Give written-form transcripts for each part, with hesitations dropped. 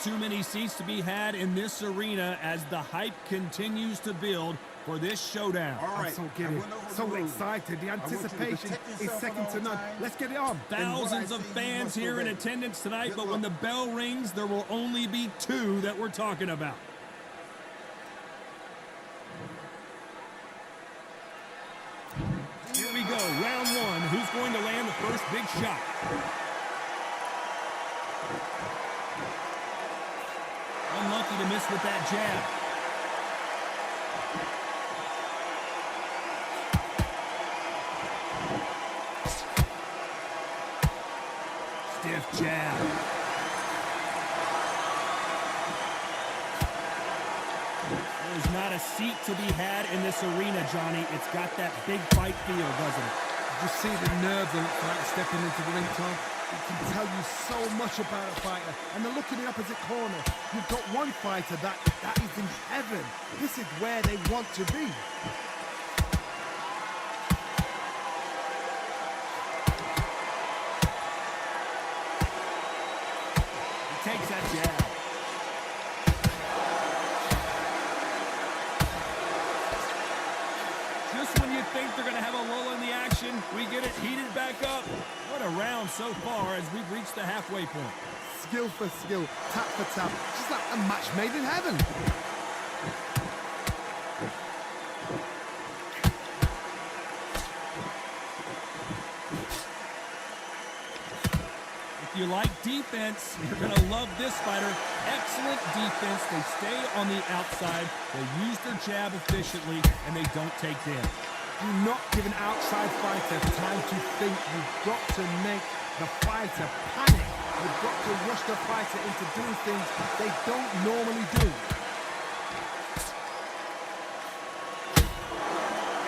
too many seats to be had in this arena as the hype continues to build for this showdown. I'm so giddy, so excited. The anticipation is second to none. Let's get it on. Thousands of fans here in attendance tonight, but when the bell rings, there will only be two that we're talking about. Here we go, round one. Who's going to land the first big shot? Unlucky to miss with that jab. Stiff jab. There's not a seat to be had in this arena, Johnny. It's got that big fight feel, doesn't it? You see the nerves of the fighter stepping into the ring, Tom. It can tell you so much about a fighter. And the look in the opposite corner, you've got one fighter that is in heaven. This is where they want to be. He takes that jab. Just when you think they're going to have a lull in the action, we get it heated back up. What a round so far as we've reached the halfway point. Skill for skill, tap for tap, just like a match made in heaven. If you like defense, you're going to love this fighter. Excellent defense. They stay on the outside. They use their jab efficiently, and they don't take damage. Do not give an outside fighter time to think. You've got to make the fighter panic. You've got to rush the fighter into doing things they don't normally do.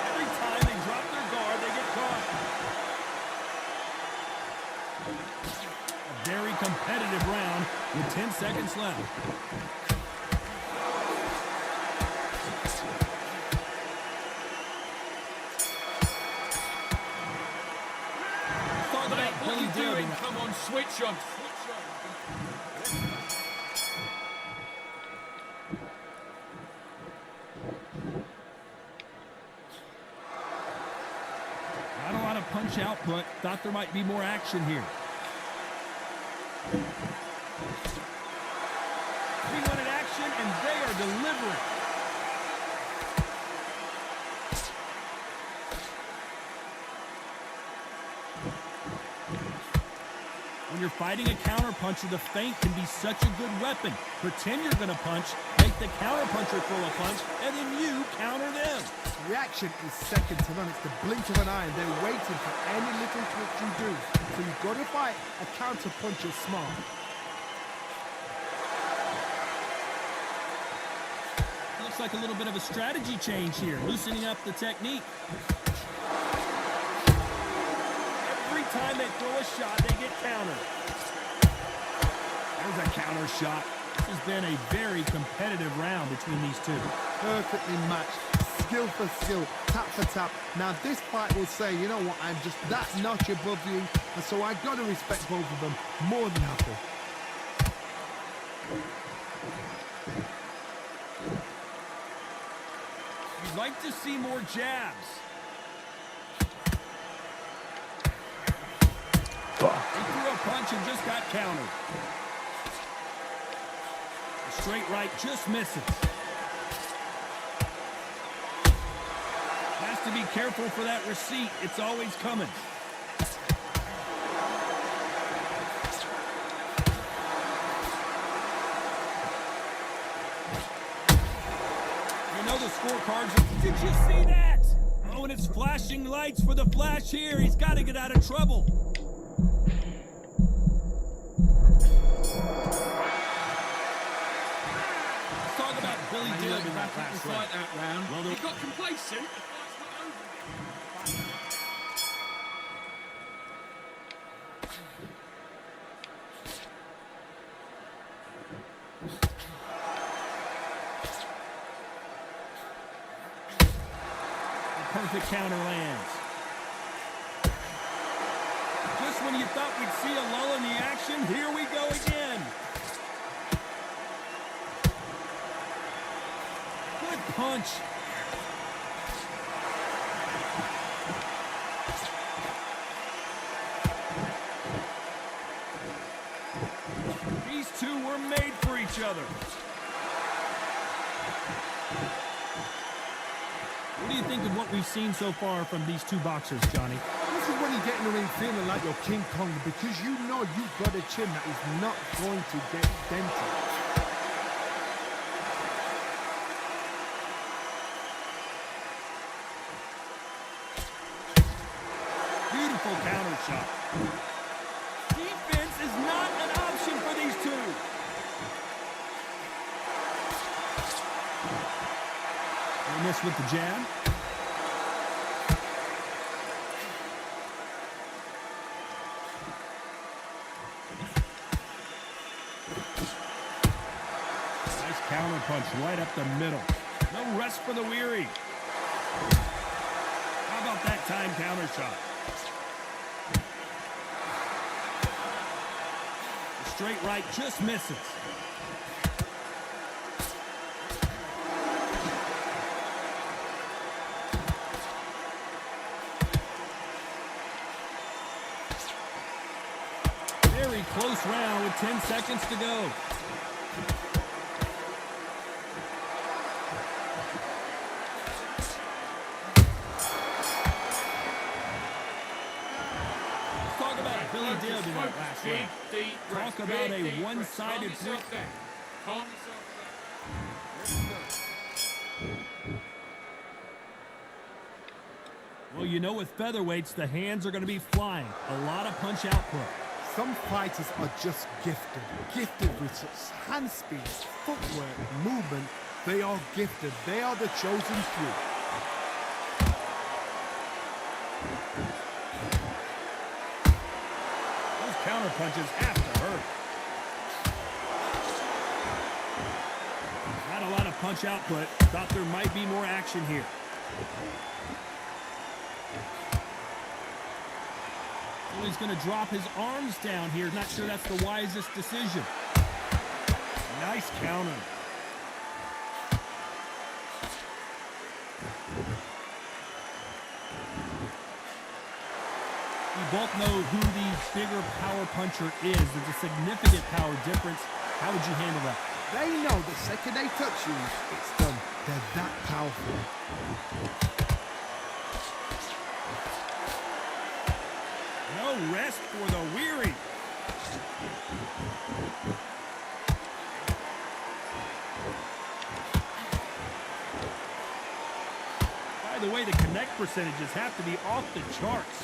Every time they drop their guard, they get caught. A very competitive round with 10 seconds left. What are you doing? Come on, switch on. Not a lot of punch output. Thought there might be more action here. We wanted action, and they are delivering. When you're fighting a counterpuncher, the feint can be such a good weapon. Pretend you're going to punch, make the counterpuncher throw a punch, and then you counter them. Reaction is second to none. It's the blink of an eye. They're waiting for any little twitch you do. So you've got to fight a counterpuncher smart. Looks like a little bit of a strategy change here, loosening up the technique. Every time they throw a shot, they get countered. There's a counter shot. This has been a very competitive round between these two. Perfectly matched, skill for skill, tap for tap. Now this fight will say, you know what, I'm just that notch above you, and so I got to respect both of them more than happy. You'd like to see more jabs. He threw a punch and just got countered. The straight right just misses. Has to be careful for that receipt. It's always coming. You know the scorecards. Did you see that? Oh, and it's flashing lights for the flash here. He's got to get out of trouble. Billy did in that last fight that round. Well, he got complacent. The perfect counter lands. Just when you thought we'd see a lull in the action, here we go again. punch. These two were made for each other. What do you think of what we've seen so far from these two boxers, Johnny? This is when you get in the ring feeling like you're King Kong, because you know you've got a chin that is not going to get dented. Beautiful counter shot. Defense is not an option for these two. And miss with the jab. Nice counter punch right up the middle. No rest for the weary. How about that time counter shot? The straight right just misses. Very close round with 10 seconds to go. Talk about Billy Dib in that last round. Talk about a one-sided point. Calm yourself down. Well, you know, with featherweights, the hands are going to be flying. A lot of punch output. Some fighters are just gifted with such hand speed, footwork, movement. They are gifted. They are the chosen few. Those counter punches have to hurt. Not a lot of punch output. Thought there might be more action here. Well, he's going to drop his arms down here. Not sure that's the wisest decision. Nice counter. We both know who the bigger power puncher is. There's a significant power difference. How would you handle that? They know the second they touch you, it's done. They're that powerful. No rest for the weary. By the way, the connect percentages have to be off the charts.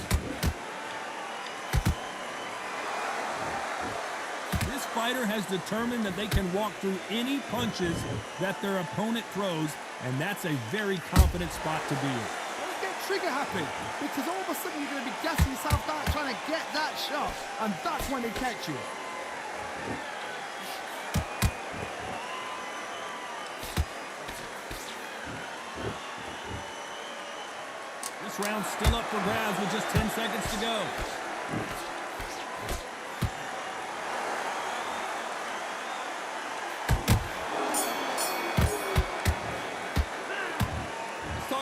This fighter has determined that they can walk through any punches that their opponent throws, and that's a very confident spot to be in. Don't get trigger happy, because all of a sudden you're going to be gassing yourself out trying to get that shot, and that's when they catch you. This round's still up for grabs with just 10 seconds to go.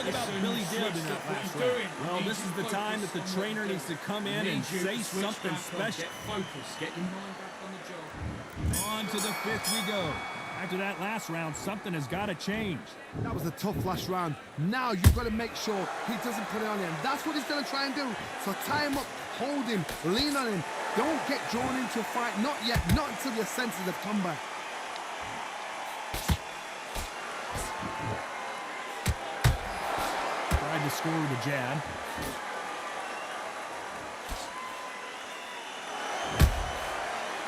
About Billy Dib in that last round. Well, this is the time that the trainer needs to come in and say something special. Get focused. Get your mind back on the job. On to the fifth we go. After that last round, something has got to change. That was a tough last round. Now you've got to make sure he doesn't put it on him. That's what he's going to try and do. So tie him up, hold him, lean on him. Don't get drawn into a fight. Not yet. Not until your senses have come back. Tried to score with a jab.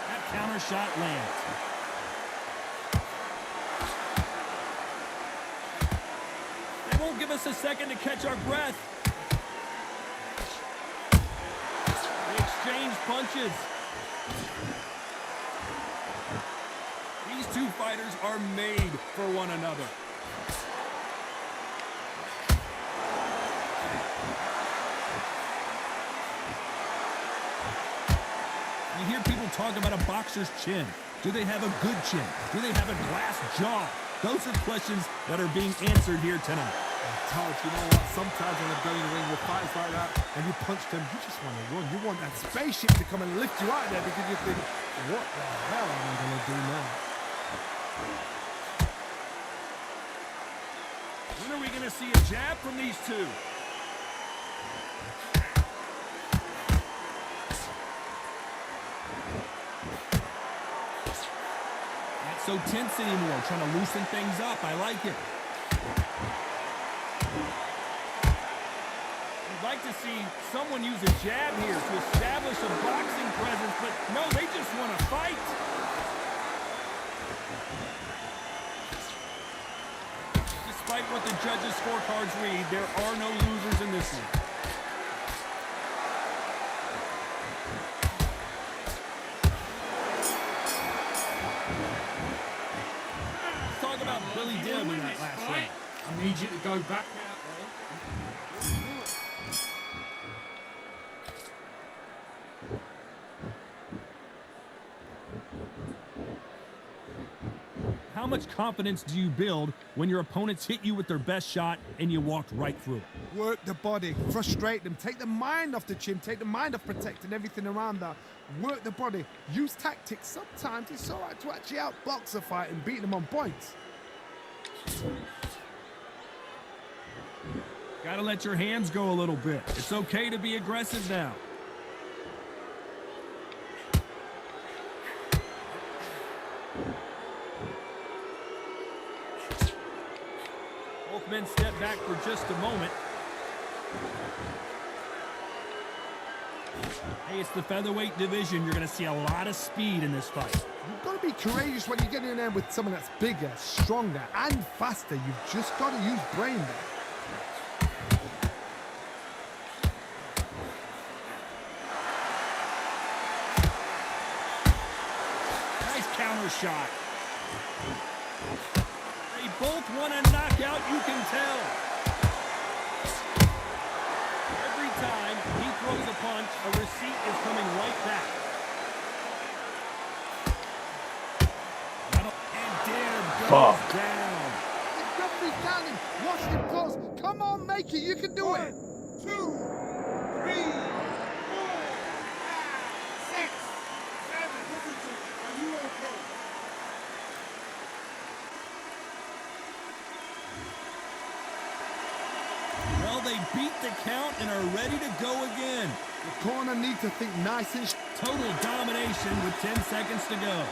That counter shot lands. They won't give us a second to catch our breath. They exchange punches. These two fighters are made for one another. You hear people talk about a boxer's chin. Do they have a good chin? Do they have a glass jaw? Those are questions that are being answered here tonight. Todd, you know what? Sometimes when I'm going in the ring with fights like that and you punch them, you just want to run. You want that spaceship to come and lift you out of there because you think, what the hell am I going to do now? When are we going to see a jab from these two? Not so tense anymore, trying to loosen things up. I like it. You'd like to see someone use a jab here to establish a boxing presence, but no, they just want to fight. Despite what the judges' scorecards read, there are no losers in this one. Let's talk about Billy Dim in that last round. I need you to go back out there. How much confidence do you build when your opponents hit you with their best shot and you walked right through it? Work the body, frustrate them, take the mind off the chin, take the mind off protecting everything around that. Work the body, use tactics. Sometimes it's all right to actually outbox a fight and beat them on points. Gotta let your hands go a little bit. It's okay to be aggressive now. Both men step back for just a moment. Hey, it's the featherweight division. You're going to see a lot of speed in this fight. You've got to be courageous when you get in there with someone that's bigger, stronger, and faster. You've just got to use brain there. Nice counter shot. They both want a knockout, you can tell. Every time he throws a punch, a receipt is coming right back. And Dim goes down. The referee's down him. Watch him close. Come on, make it. You can do it. 2, 3, 4, 5, 6, 7. Are you okay? Well, they beat the count and are ready to go again. The corner needs to think nice and Total domination with 10 seconds to go.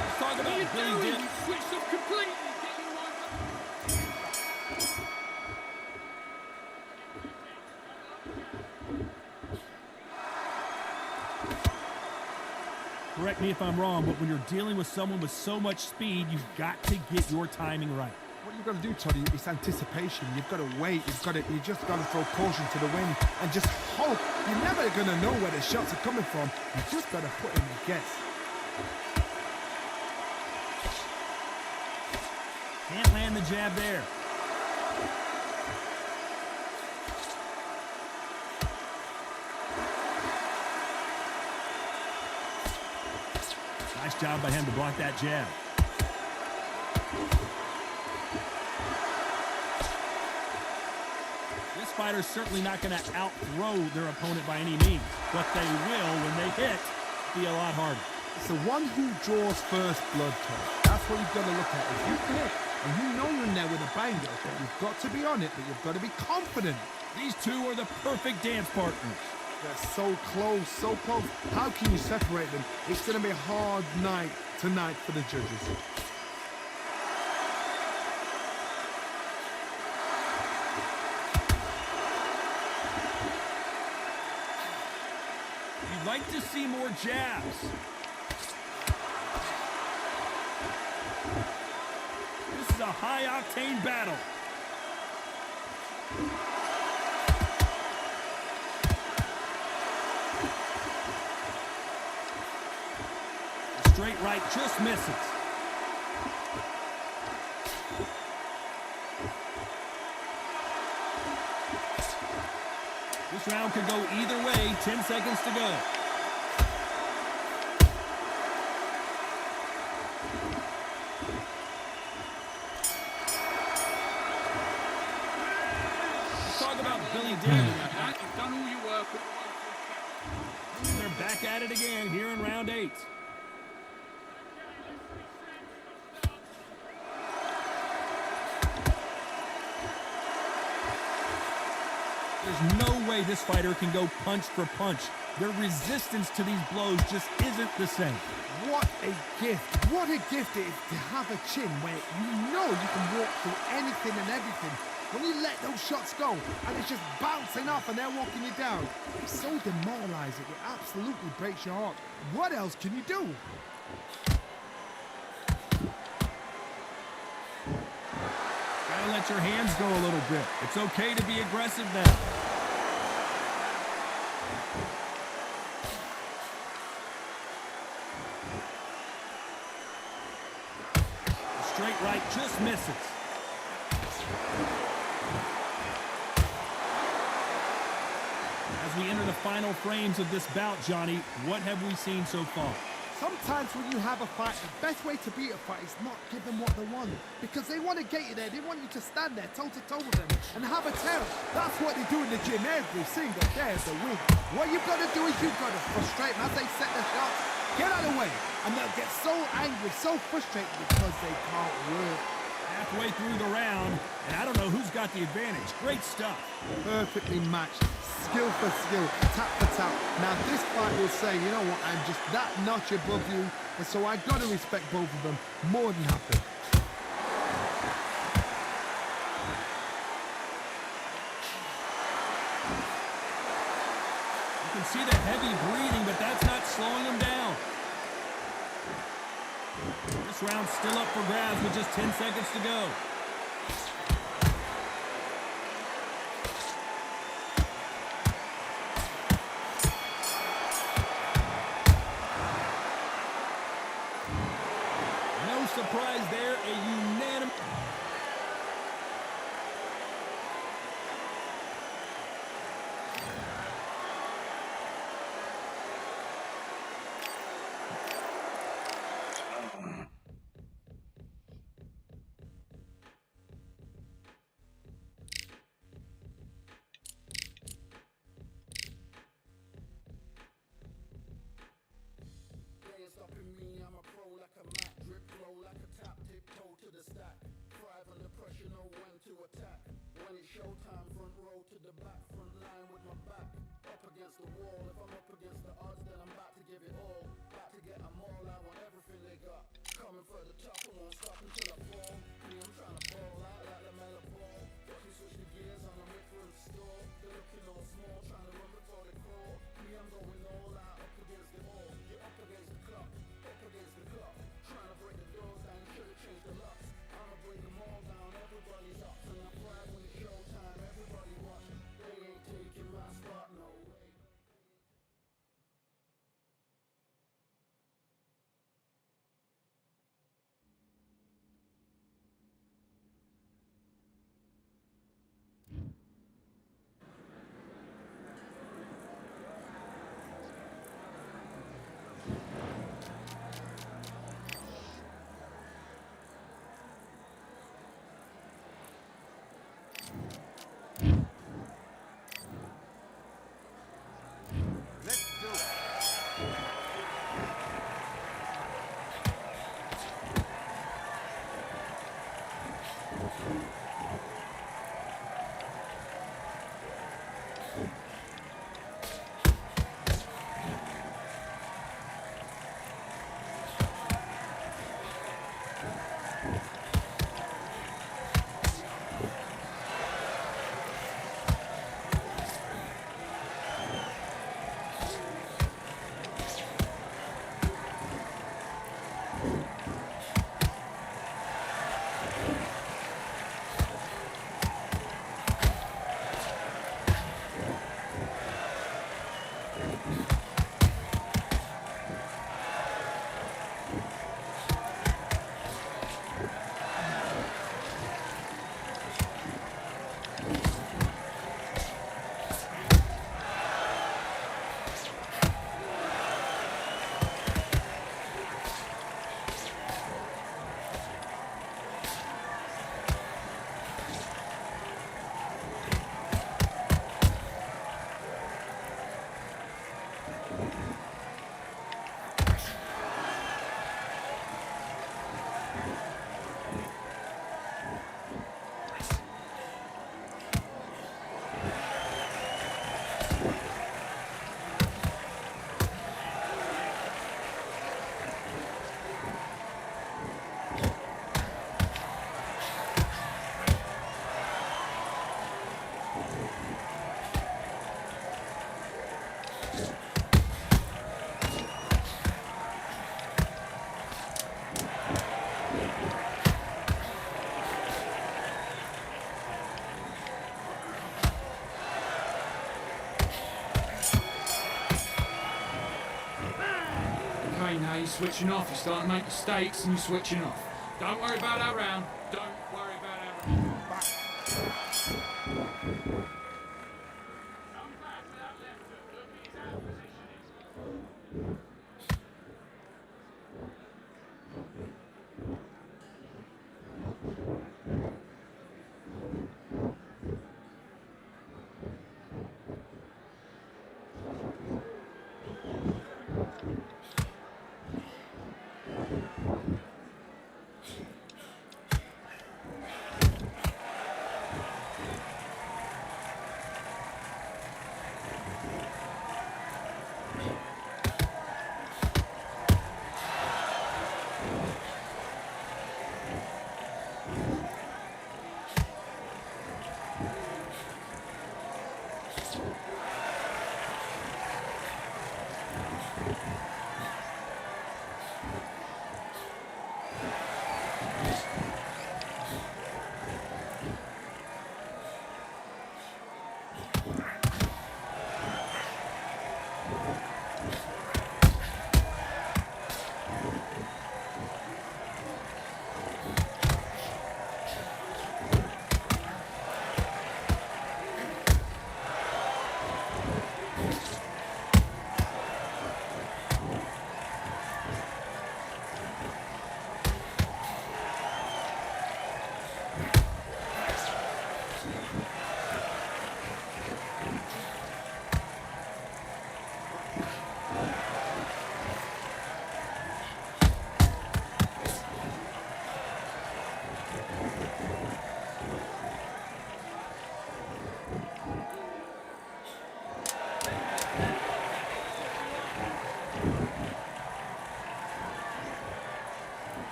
Let's talk about Billy Dim. Switched off completely. Get your mind up. Correct me if I'm wrong, but when you're dealing with someone with so much speed, you've got to get your timing right. What you've got to do, Toddy, is anticipation. You've got to wait. You just got to throw caution to the wind and just hope. You're never going to know where the shots are coming from. You just got to put in a guess. Can't land the jab there. Nice job by him to block that jab. This fighter's certainly not going to outthrow their opponent by any means, but they will, when they hit, be a lot harder. It's the one who draws first blood, Todd. That's what you've got to look at. If you hit and you know you're in there with a banger, you've got to be on it, but you've got to be confident. These two are the perfect dance partners. They're so close, so close. How can you separate them? It's going to be a hard night tonight for the judges. You'd like to see more jabs. This is a high-octane battle. Straight right just misses. This round could go either way. 10 seconds to go. Let's talk about Billy Daniel. You've done all your work. They're back at it again here in round 8. There's no way this fighter can go punch for punch. Their resistance to these blows just isn't the same. What a gift. What a gift it is to have a chin where you know you can walk through anything and everything. When you let those shots go and it's just bouncing off and they're walking you down, it's so demoralizing. It absolutely breaks your heart. What else can you do? Gotta let your hands go a little bit. It's okay to be aggressive now. The straight right just misses. As we enter the final frames of this bout, Johnny, what have we seen so far? Sometimes when you have a fight, the best way to beat a fight is not give them what they want. Because they want to get you there. They want you to stand there toe-to-toe with them and have a terror. That's what they do in the gym every single day of the week. What you've got to do is you've got to frustrate them as they set their shots. Get out of the way. And they'll get so angry, so frustrated because they can't work. Halfway through the round, and I don't know who's got the advantage. Great stuff. Perfectly matched. Skill for skill, tap for tap. Now this fight will say, you know what, I'm just that notch above you, and so I've got to respect both of them more than happy. You can see the heavy breathing, but that's not slowing him down. This round's still up for grabs with just 10 seconds to go. No surprise there, a unanimous... Ain't stopping me, I'm a pro like a Mac, drip flow like a tap, tiptoe to the stack. Thrive under pressure, know when to attack. When it's showtime, front row to the back, front line with my back. Up against the wall, if I'm up against the odds, then I'm about to give it all. About to get them all, I want everything they got. Coming for the top, I won't stop until I fall. Me, I'm trying to ball out like the mellow ball. Fucking switch the gears on the way for the store. They're looking all small, trying to run before they crawl. Me, I'm going all out, up against the wall. You're up against the clock, up against the clock. Trying to break the doors down, should've changed the locks. I'ma break them all down, everybody's up. And I thrive when it's showtime, everybody watch. They ain't taking my spot, no way. switching off. You're starting to make mistakes and you're switching off. Don't worry about that round. Don't worry about that round. Come back with that left hook. Look at his out positioning.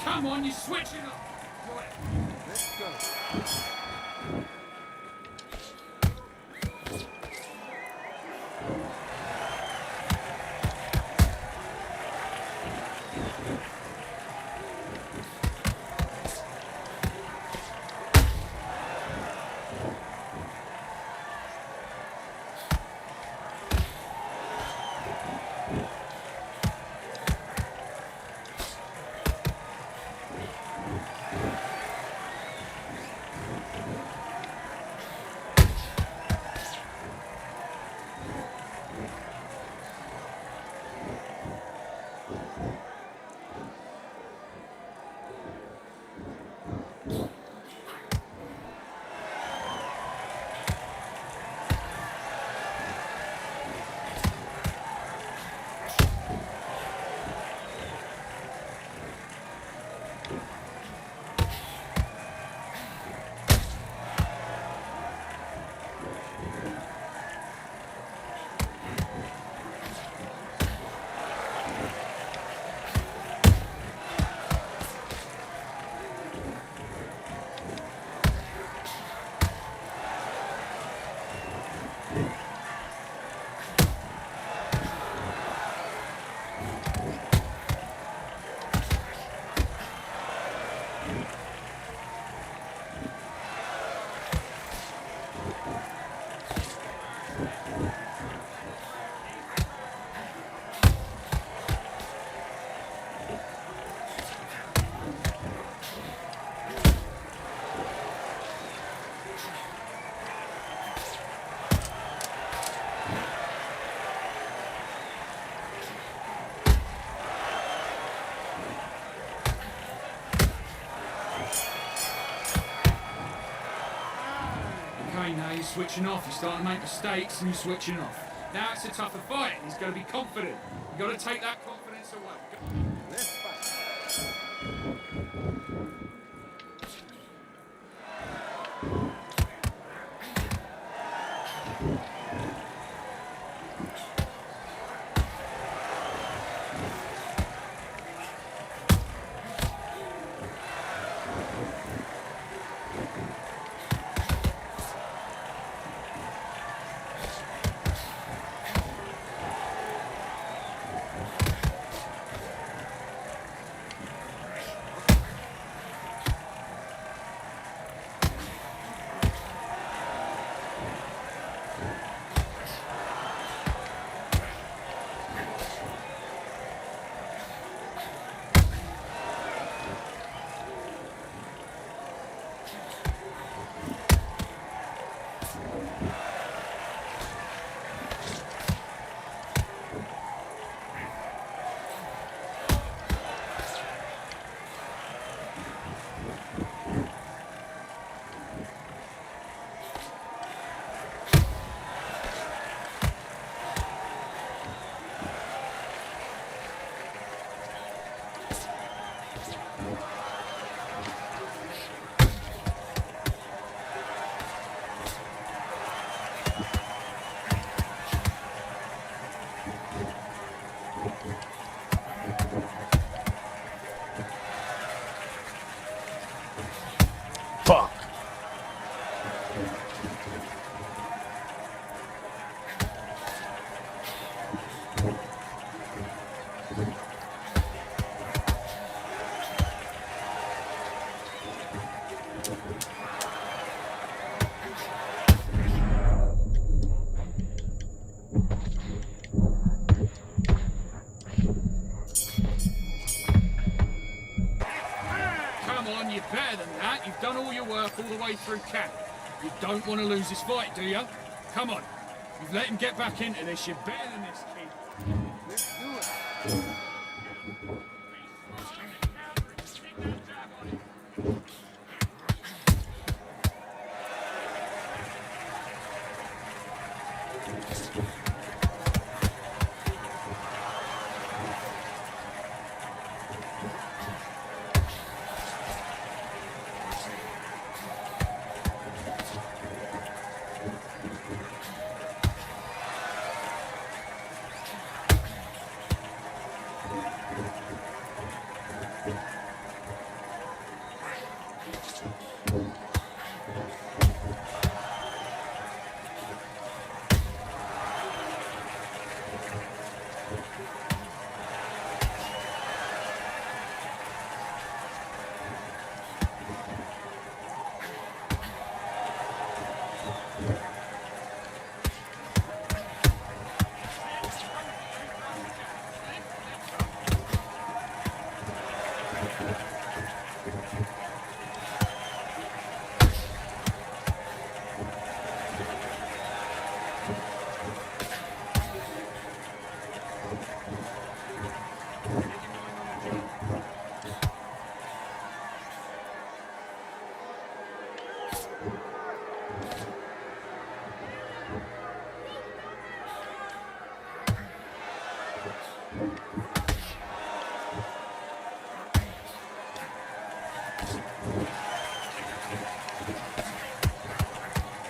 Come on, you're switching up. Let's go. Okay, now you're switching off. You're starting to make mistakes and you're switching off. Now it's a tougher fight. He's got to be confident. You've got to take that confidence away. Let's fight. Fuck. Come on, you're better than that. You've done all your work all the way through camp. You don't want to lose this fight, do you? Come on. You've let him get back into this. You're better than this, kid. Let's do it.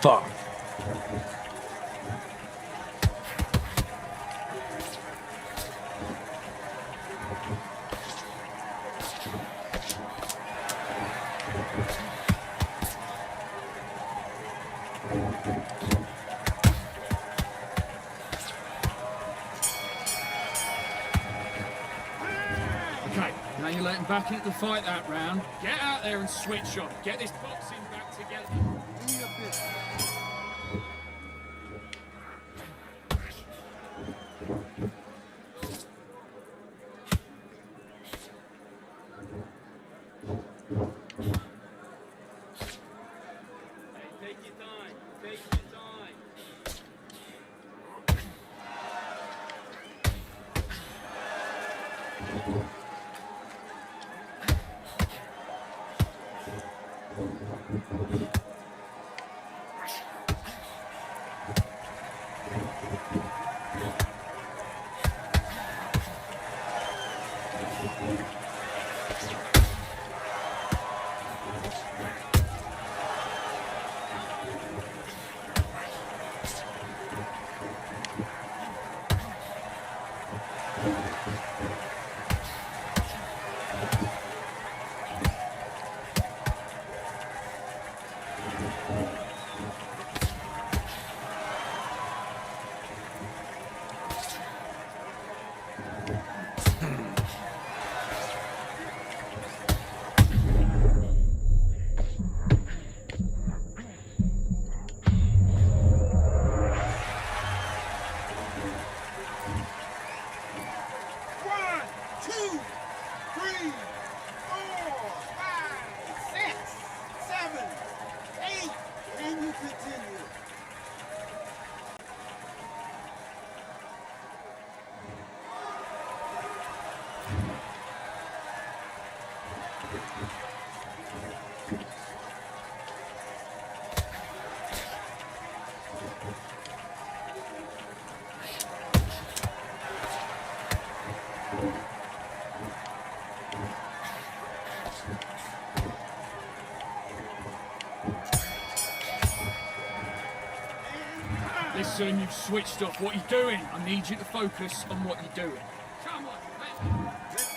Fuck. Okay, now you're letting back into the fight that round. Get out there and switch on. Get this boxing back together. Do your bit. Take your time. Take your time. One, two, three, Listen, you've switched off. What are you doing? I need you to focus on what you're doing. Come on, let's do it.